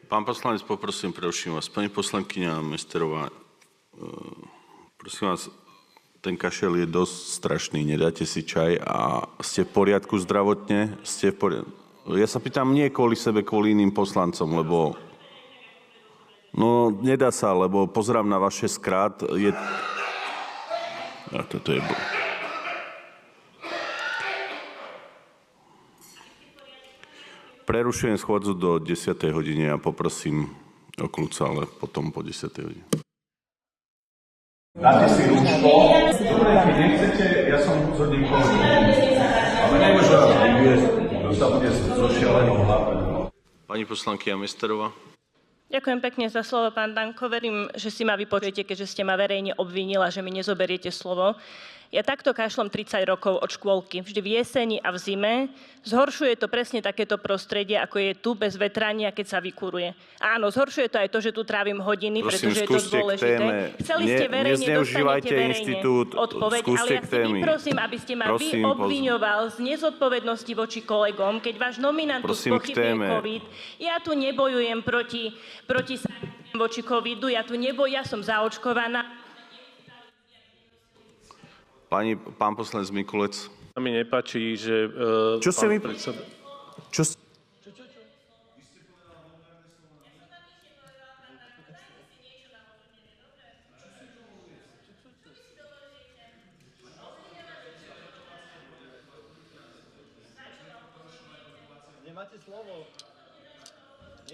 Pán poslanec, poprosím, preruším vás. Pani poslankyňa Mesterová, prosím vás, ten kašel je dosť strašný, nedáte si čaj a ste v poriadku zdravotne? Ja sa pýtam nie kvôli sebe, kvôli iným poslancom, lebo no nedá sa, lebo pozerám na vaše skrát, toto je... Prerušujem schôdzu do 10. hodiny a poprosím o kľud ale potom po 10. hodine. Dáte si rúško. Dobre, ak nechcete, ja som zo niekoho. Ale nemôžem vás vyviesť, kto sa bude zo šialenou hlavou. Pani poslankyňa Mesterová. Ďakujem pekne za slovo, pán Danko. Verím, že si ma vypočujete, keďže ste ma verejne obvinila, že mi nezoberiete slovo. Ja takto kašlom 30 rokov od škôlky, vždy v jeseni a v zime. Zhoršuje to presne takéto prostredie, ako je tu bez vetrania, keď sa vykuruje. Áno, zhoršuje to aj to, že tu trávim hodiny, Prosím, pretože je to dôležité. Chceli ste verejne, dostanete verejne odpoveď, ale ja si vyprosím, aby ste ma vy obviňoval z nezodpovednosti voči kolegom, keď váš nominant tu spochybňuje COVID. Ja tu nebojujem proti voči covidu, ja som zaočkovaná. Pán poslanec Mikulec. A mi nepáči, že Čo ste mi... Nemáte slovo.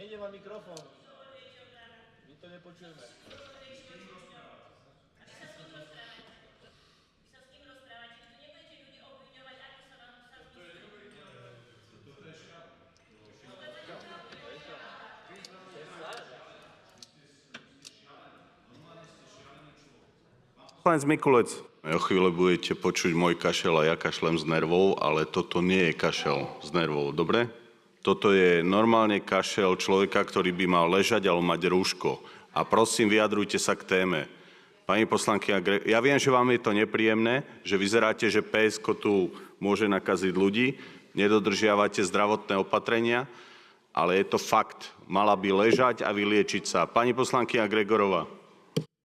Nejde vám mikrofón. My to nepočujeme. Poslanec Mikulec, o chvíľu budete počuť môj kašel a ja kašlem z nervov, ale toto nie je kašel z nervov, dobre? Toto je normálne kašel človeka, ktorý by mal ležať alebo mať rúško. A prosím, vyjadrujte sa k téme. Pani poslankyňa, ja viem, že vám je to nepríjemné, že vyzeráte, že PSK tu môže nakaziť ľudí, nedodržiavate zdravotné opatrenia, ale je to fakt. Mala by ležať a vyliečiť sa. Pani poslankyňa Gregorová.